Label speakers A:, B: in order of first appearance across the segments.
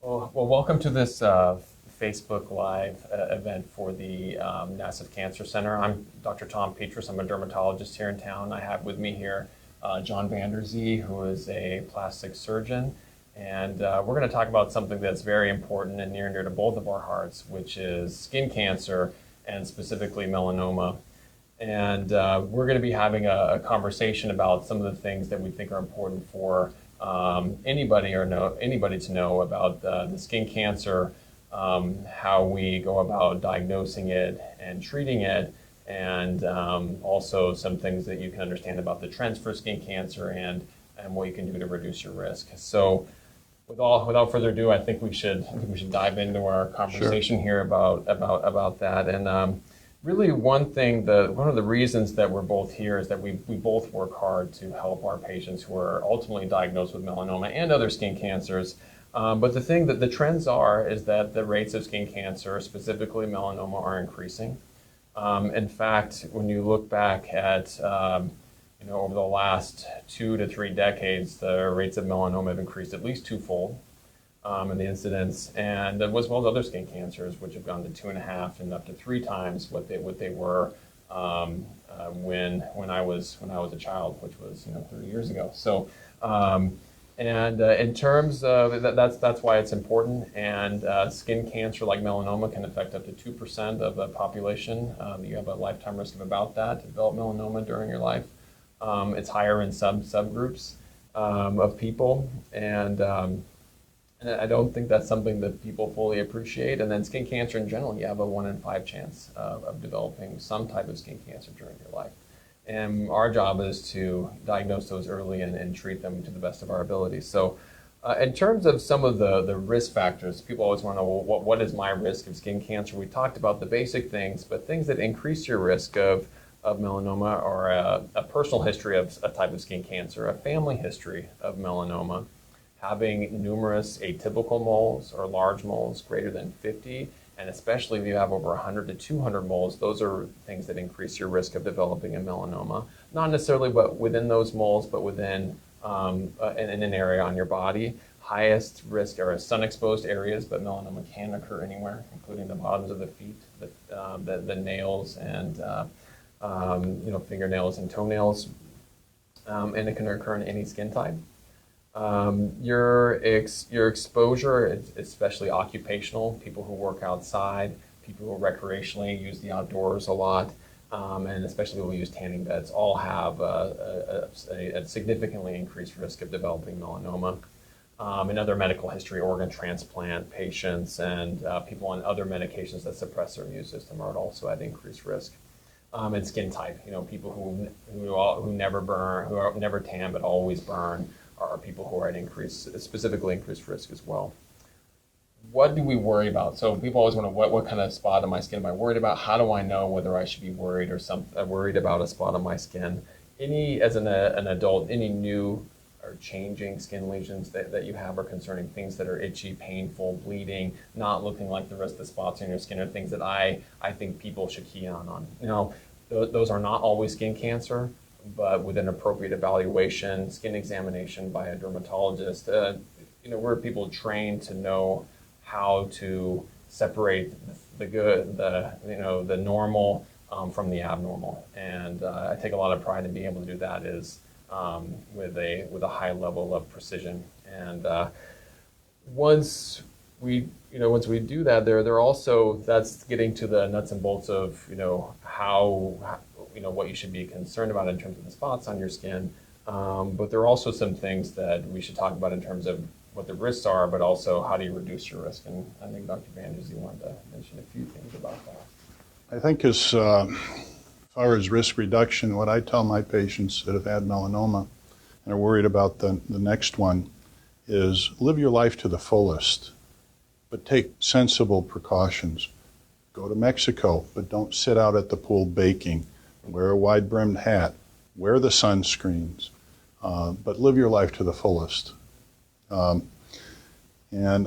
A: Well, welcome to this Facebook Live event for the Nassif Cancer Center. I'm Dr. Tom Pietras. I'm a dermatologist here in town. I have with me here John Vander, who is a plastic surgeon. And we're going to talk about something that's very important and near and dear to both of our hearts, which is skin cancer and specifically melanoma. And we're going to be having a conversation about some of the things that we think are important for anybody to know about the skin cancer, how we go about diagnosing it and treating it, and also some things that you can understand about the trends for skin cancer and what you can do to reduce your risk. So, without further ado, I think we should dive into our conversation here about that. And really, one of the reasons that we're both here is that we both work hard to help our patients who are ultimately diagnosed with melanoma and other skin cancers. But the thing that the trends is that the rates of skin cancer, specifically melanoma, are increasing. In fact, when you look back at over the last 2 to 3 decades, the rates of melanoma have increased at least twofold. And the incidence, and as well as other skin cancers, which have gone to 2.5 and up to 3 times what they were when I was a child, which was 30 years ago. So, in terms of that's why it's important. And skin cancer, like melanoma, can affect up to 2% of the population. You have a lifetime risk of about that to develop melanoma during your life. It's higher in subgroups of people, and I don't think that's something that people fully appreciate. And then skin cancer in general, you have a 1 in 5 chance of developing some type of skin cancer during your life. And our job is to diagnose those early and treat them to the best of our abilities. So in terms of some of the risk factors, people always want to know, well, what is my risk of skin cancer? We talked about the basic things, but things that increase your risk of melanoma are a personal history of a type of skin cancer, a family history of melanoma, having numerous atypical moles or large moles greater than 50, and especially if you have over 100 to 200 moles, those are things that increase your risk of developing a melanoma. Not necessarily within those moles, but within in an area on your body. Highest risk are sun-exposed areas, but melanoma can occur anywhere, including the bottoms of the feet, the nails, and fingernails and toenails, and it can occur in any skin type. Your exposure, especially occupational, people who work outside, people who recreationally use the outdoors a lot, and especially people who use tanning beds, all have a significantly increased risk of developing melanoma. In other medical history, organ transplant patients and people on other medications that suppress their immune system are also at increased risk. And skin type, people who never burn, who are never tan but always burn, are people who are at specifically increased risk as well. What do we worry about? So people always wonder, what kind of spot on my skin am I worried about? How do I know whether I should be worried worried about a spot on my skin? As an adult, any new or changing skin lesions that you have are concerning, things that are itchy, painful, bleeding, not looking like the rest of the spots on your skin, are things that I think people should key on. Those are not always skin cancer, but with an appropriate evaluation, skin examination by a dermatologist, we're people trained to know how to separate the normal from the abnormal. And I take a lot of pride in being able to do that with a high level of precision. And once we do that, they're also, that's getting to the nuts and bolts of how what you should be concerned about in terms of the spots on your skin. But there are also some things that we should talk about in terms of what the risks are, but also how do you reduce your risk. And I think Dr. Vander wanted to mention a few things about that.
B: I think as far as risk reduction, what I tell my patients that have had melanoma and are worried about the next one is live your life to the fullest, but take sensible precautions. Go to Mexico, but don't sit out at the pool baking. Wear a wide-brimmed hat, wear the sunscreens, but live your life to the fullest. And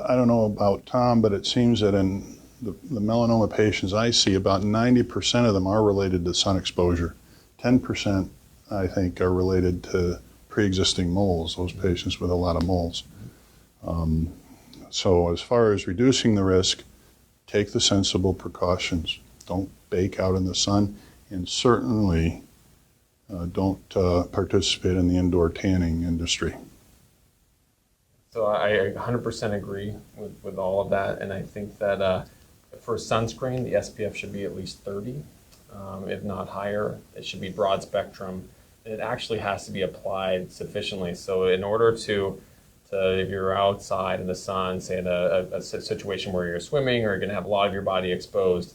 B: I don't know about Tom, but it seems that in the melanoma patients I see, about 90% of them are related to sun exposure. 10%, I think, are related to pre-existing moles, those patients with a lot of moles. So as far as reducing the risk, take the sensible precautions. Don't bake out in the sun, and certainly don't participate in the indoor tanning industry.
A: So I 100% agree with all of that, and I think that for sunscreen, the SPF should be at least 30, if not higher. It should be broad spectrum. It actually has to be applied sufficiently. So in order to if you're outside in the sun, say in a situation where you're swimming or you're going to have a lot of your body exposed,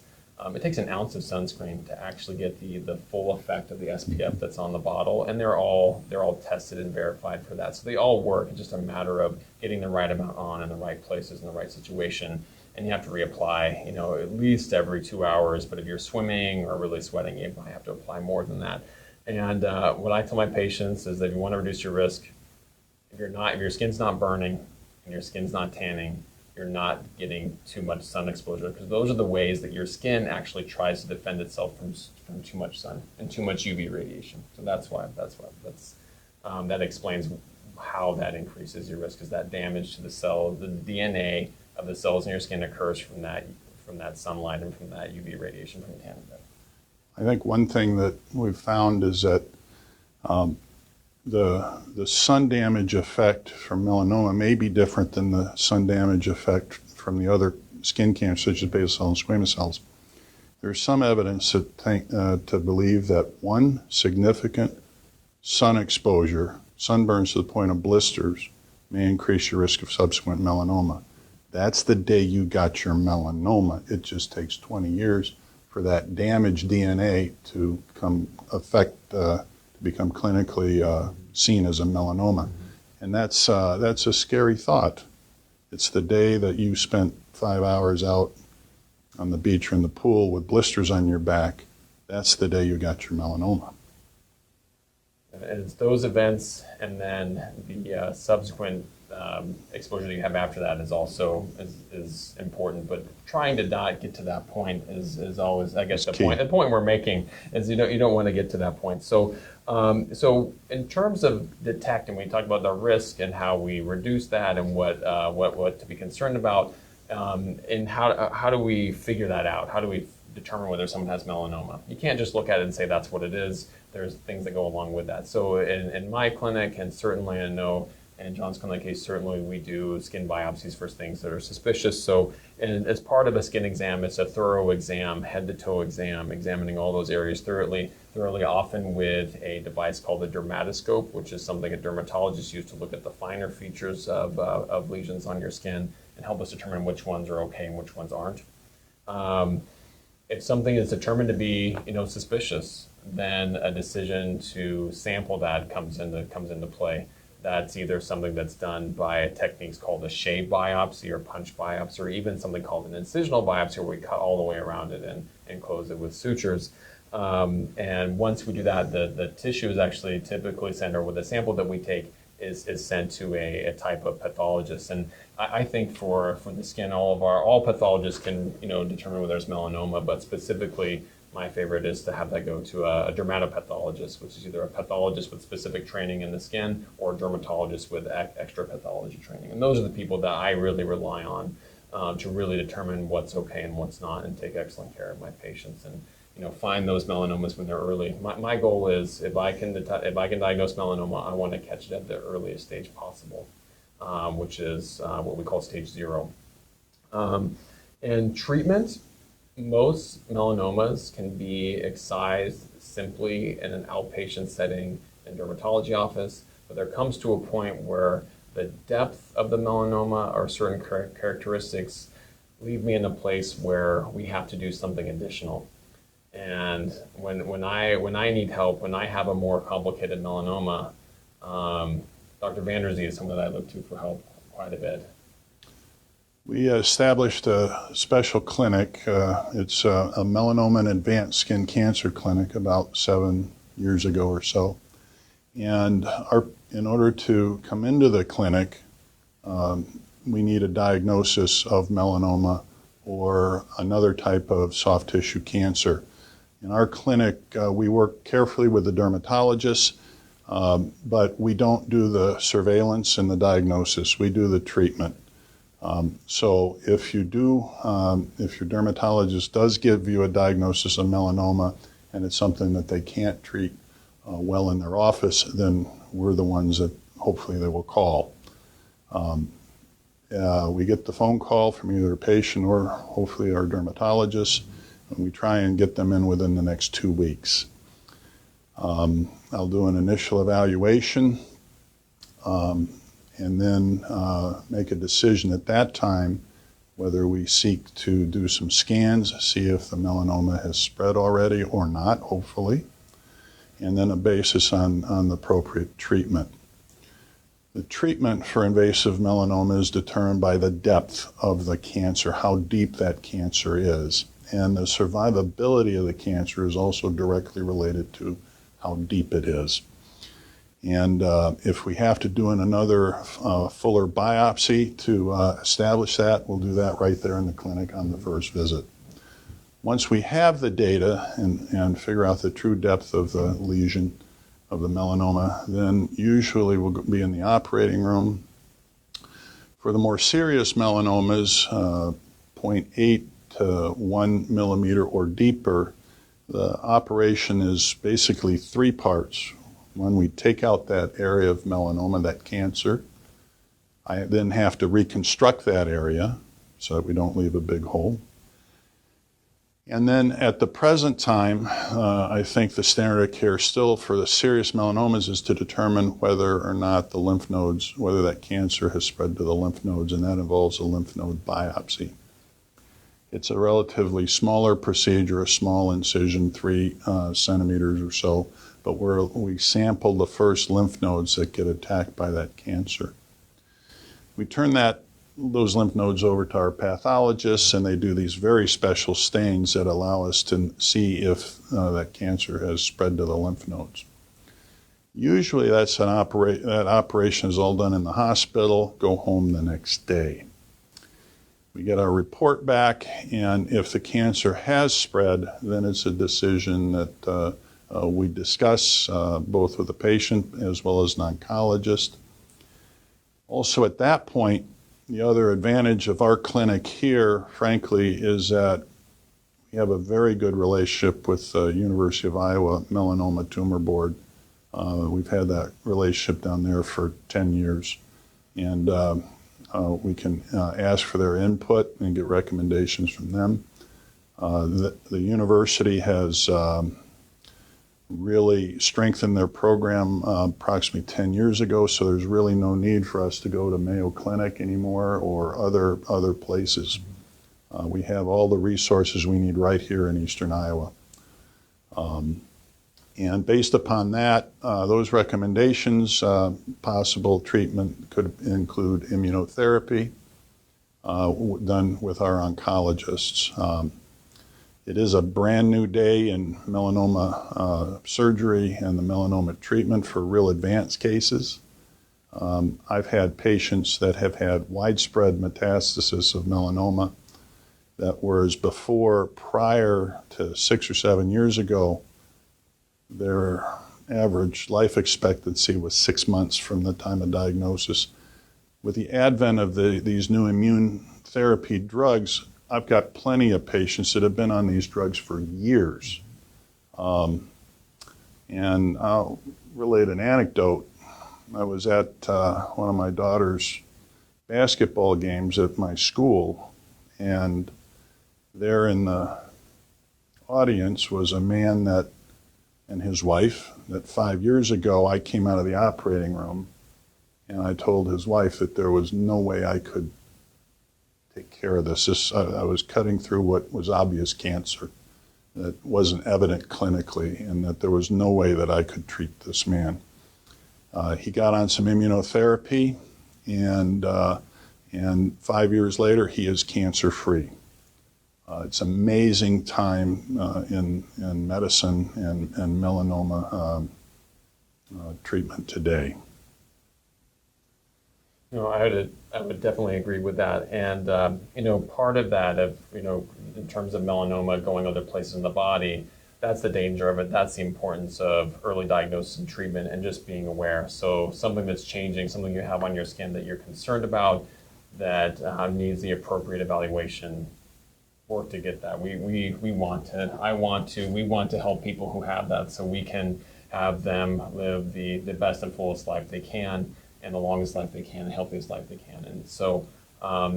A: it takes an ounce of sunscreen to actually get the full effect of the SPF that's on the bottle, and they're all tested and verified for that. So they all work. It's just a matter of getting the right amount on in the right places in the right situation, and you have to reapply, at least every 2 hours. But if you're swimming or really sweating, you might have to apply more than that. And what I tell my patients is that if you want to reduce your risk, if your skin's not burning and your skin's not tanning, you're not getting too much sun exposure, because those are the ways that your skin actually tries to defend itself from too much sun and too much UV radiation. So that explains how that increases your risk, is that damage to the cell, the DNA of the cells in your skin occurs from that sunlight and from that UV radiation from tanning bed.
B: I think one thing that we've found is that the sun damage effect from melanoma may be different than the sun damage effect from the other skin cancers, such as basal cell and squamous cells. There's some evidence to believe that one significant sun exposure, sunburns to the point of blisters, may increase your risk of subsequent melanoma. That's the day you got your melanoma. It just takes 20 years for that damaged DNA to become clinically seen as a melanoma. And that's a scary thought. It's the day that you spent 5 hours out on the beach or in the pool with blisters on your back. That's the day you got your melanoma.
A: And it's those events, and then the subsequent exposure that you have after that is also is important. But trying to not get to that point is always, I guess, the point we're making is you don't want to get to that point. So in terms of detecting, we talked about the risk and how we reduce that and what to be concerned about, and how do we figure that out? How do we determine whether someone has melanoma? You can't just look at it and say that's what it is. There's things that go along with that. So in my clinic, and certainly I know in John's clinic case, certainly we do skin biopsies for things that are suspicious. So as part of a skin exam, it's a thorough exam, head to toe exam, examining all those areas thoroughly, often with a device called the dermatoscope, which is something a dermatologist uses to look at the finer features of lesions on your skin and help us determine which ones are okay and which ones aren't. If something is determined to be, suspicious, then a decision to sample that comes into play. That's either something that's done by techniques called a shave biopsy or punch biopsy, or even something called an incisional biopsy, where we cut all the way around it and close it with sutures. And once we do that, the tissue is actually typically sent, or with the sample that we take, is sent to a type of pathologist. And I think for the skin, all pathologists can determine whether there's melanoma, but specifically my favorite is to have that go to a dermatopathologist, which is either a pathologist with specific training in the skin or a dermatologist with extra pathology training. And those are the people that I really rely on to really determine what's okay and what's not, and take excellent care of my patients and find those melanomas when they're early. My goal is if I can diagnose melanoma, I want to catch it at the earliest stage possible, which is what we call stage 0. And treatment. Most melanomas can be excised simply in an outpatient setting in a dermatology office, but there comes to a point where the depth of the melanoma or certain characteristics leave me in a place where we have to do something additional. And when I need help, when I have a more complicated melanoma, Dr. Vander is someone that I look to for help quite a bit.
B: We established a special clinic. It's a melanoma and advanced skin cancer clinic about 7 years ago or so. And in order to come into the clinic, we need a diagnosis of melanoma or another type of soft tissue cancer. In our clinic, we work carefully with the dermatologists, but we don't do the surveillance and the diagnosis. We do the treatment. So if you do, if your dermatologist does give you a diagnosis of melanoma and it's something that they can't treat well in their office, then we're the ones that hopefully they will call. We get the phone call from either a patient or hopefully our dermatologist, and we try and get them in within the next 2 weeks. I'll do an initial evaluation and then make a decision at that time whether we seek to do some scans, see if the melanoma has spread already or not, hopefully, and then a basis on the appropriate treatment. The treatment for invasive melanoma is determined by the depth of the cancer, how deep that cancer is. And the survivability of the cancer is also directly related to how deep it is. And if we have to do another fuller biopsy to establish that, we'll do that right there in the clinic on the first visit. Once we have the data and figure out the true depth of the lesion, of the melanoma, then usually we'll be in the operating room. For the more serious melanomas, 0.8 to 1 millimeter or deeper, the operation is basically 3 parts. When we take out that area of melanoma, that cancer, I then have to reconstruct that area so that we don't leave a big hole. And then at the present time, I think the standard of care still for the serious melanomas is to determine whether or not the lymph nodes, whether that cancer has spread to the lymph nodes, and that involves a lymph node biopsy. It's a relatively smaller procedure, a small incision, 3 centimeters or so, but we sample the first lymph nodes that get attacked by that cancer. We turn those lymph nodes over to our pathologists, and they do these very special stains that allow us to see if that cancer has spread to the lymph nodes. Usually that operation is all done in the hospital, go home the next day. We get our report back, and if the cancer has spread, then it's a decision that we discuss both with the patient as well as an oncologist. Also at that point, the other advantage of our clinic here, frankly, is that we have a very good relationship with the University of Iowa Melanoma Tumor Board. We've had that relationship down there for 10 years. And we can ask for their input and get recommendations from them. The university has really strengthened their program approximately 10 years ago, so there's really no need for us to go to Mayo Clinic anymore or other places. We have all the resources we need right here in eastern Iowa. And based upon that, those recommendations, possible treatment could include immunotherapy done with our oncologists. It is a brand new day in melanoma surgery and the melanoma treatment for real advanced cases. I've had patients that have had widespread metastasis of melanoma that whereas before, prior to 6 or 7 years ago, their average life expectancy was 6 months from the time of diagnosis. With the advent of these new immune therapy drugs, I've got plenty of patients that have been on these drugs for years. And I'll relate an anecdote. I was at one of my daughter's basketball games at my school, and there in the audience was a man and his wife that 5 years ago I came out of the operating room and I told his wife that there was no way I could take care of this. I was cutting through what was obvious cancer that wasn't evident clinically, and that there was no way that I could treat this man. He got on some immunotherapy, and 5 years later, he is cancer-free. It's an amazing time in medicine and melanoma treatment today.
A: I would definitely agree with that. And, part of that, in terms of melanoma going other places in the body, that's the danger of it. That's the importance of early diagnosis and treatment and just being aware. So something that's changing, something you have on your skin that you're concerned about, that needs the appropriate evaluation work to get that. We want to, we want to help people who have that so we can have them live the best and fullest life they can and the longest life they can, the healthiest life they can. And so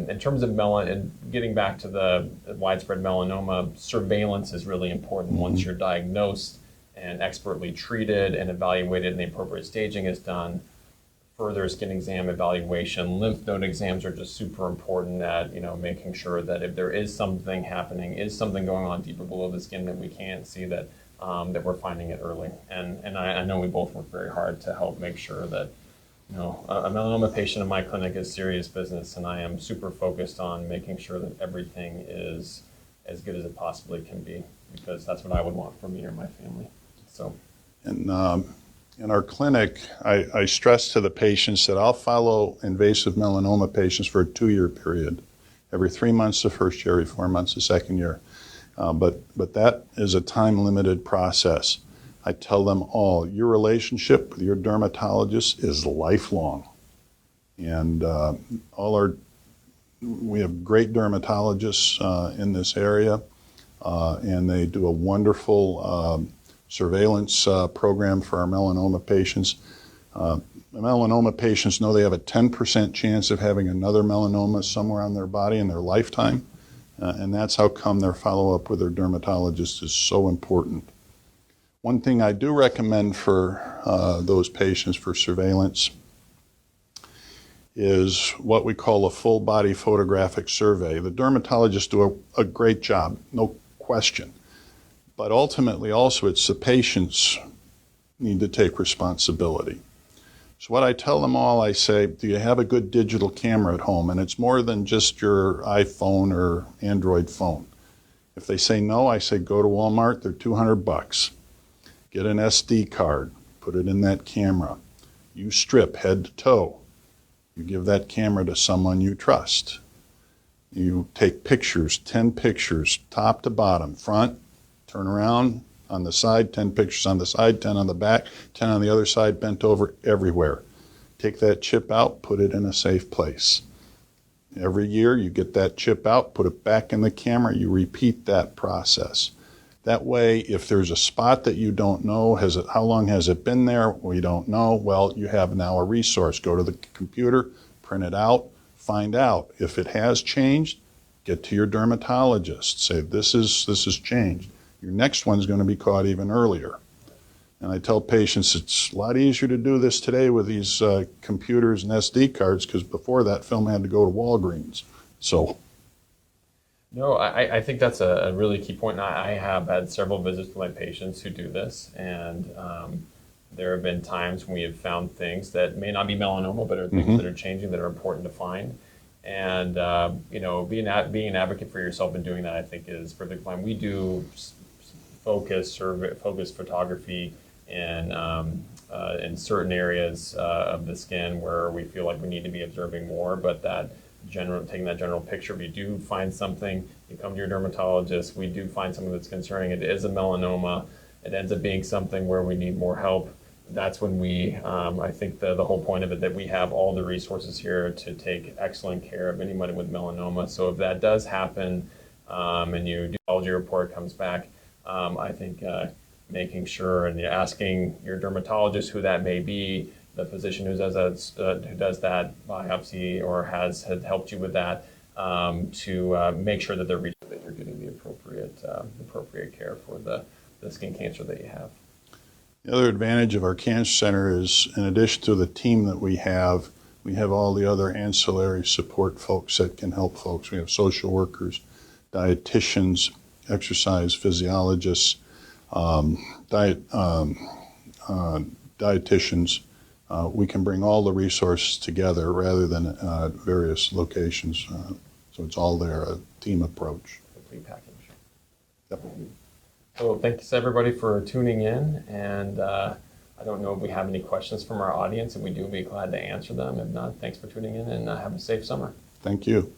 A: in terms of and getting back to the widespread melanoma, surveillance is really important. Once you're diagnosed and expertly treated and evaluated and the appropriate staging is done, further skin exam evaluation, lymph node exams are just super important at, making sure that if there is something happening, is something going on deeper below the skin that we can't see, that that we're finding it early. And I know we both work very hard to help make sure that, a melanoma patient in my clinic is serious business, and I am super focused on making sure that everything is as good as it possibly can be, because that's what I would want for me or my family. So.
B: And in our clinic, I stress to the patients that I'll follow invasive melanoma patients for a 2-year period. Every 3 months the first year, every 4 months the second year. But that is a time-limited process. I tell them all, your relationship with your dermatologist is lifelong. And we have great dermatologists in this area, and they do a wonderful surveillance program for our melanoma patients. Melanoma patients know they have a 10% chance of having another melanoma somewhere on their body in their lifetime, and that's how come their follow-up with their dermatologist is so important. One thing I do recommend for those patients for surveillance is what we call a full-body photographic survey. The dermatologists do a great job, no question. But ultimately, also, it's the patients need to take responsibility. So what I tell them all, I say, do you have a good digital camera at home? And it's more than just your iPhone or Android phone. If they say no, I say, go to Walmart, they're $200. Get an SD card, put it in that camera. You strip head to toe. You give that camera to someone you trust. You take pictures, 10 pictures, top to bottom, front, turn around, on the side, 10 pictures on the side, 10 on the back, 10 on the other side, bent over, everywhere. Take that chip out, put it in a safe place. Every year you get that chip out, put it back in the camera, you repeat that process. That way, if there's a spot that you don't know, how long has it been there? We don't know. Well, you have now a resource. Go to the computer, print it out, find out. If it has changed, get to your dermatologist. Say, this has changed. Your next one's going to be caught even earlier. And I tell patients it's a lot easier to do this today with these computers and SD cards, because before that film had to go to Walgreens. So.
A: No, I think that's a really key point. And I have had several visits with my patients who do this, and there have been times when we have found things that may not be melanoma, but are things that are changing that are important to find. And being an advocate for yourself and doing that, I think, is perfectly fine. We do focus photography in certain areas of the skin where we feel like we need to be observing more, but taking that general picture, if you do find something, you come to your dermatologist, we do find something that's concerning, it is a melanoma, it ends up being something where we need more help, that's when I think the whole point of it, that we have all the resources here to take excellent care of anybody with melanoma. So if that does happen, and your pathology report comes back, I think making sure and asking your dermatologist who that may be, the physician who does that biopsy or has helped you with that, to make sure that you're getting the appropriate care for the skin cancer that you have.
B: The other advantage of our cancer center is, in addition to the team that we have all the other ancillary support folks that can help folks. We have social workers, dietitians, exercise physiologists, dietitians. We can bring all the resources together rather than various locations. So it's all there, a team approach.
A: Complete package.
B: Yep.
A: So thanks everybody for tuning in, and I don't know if we have any questions from our audience. If we do, we'll be glad to answer them. If not, thanks for tuning in, and have a safe summer.
B: Thank you.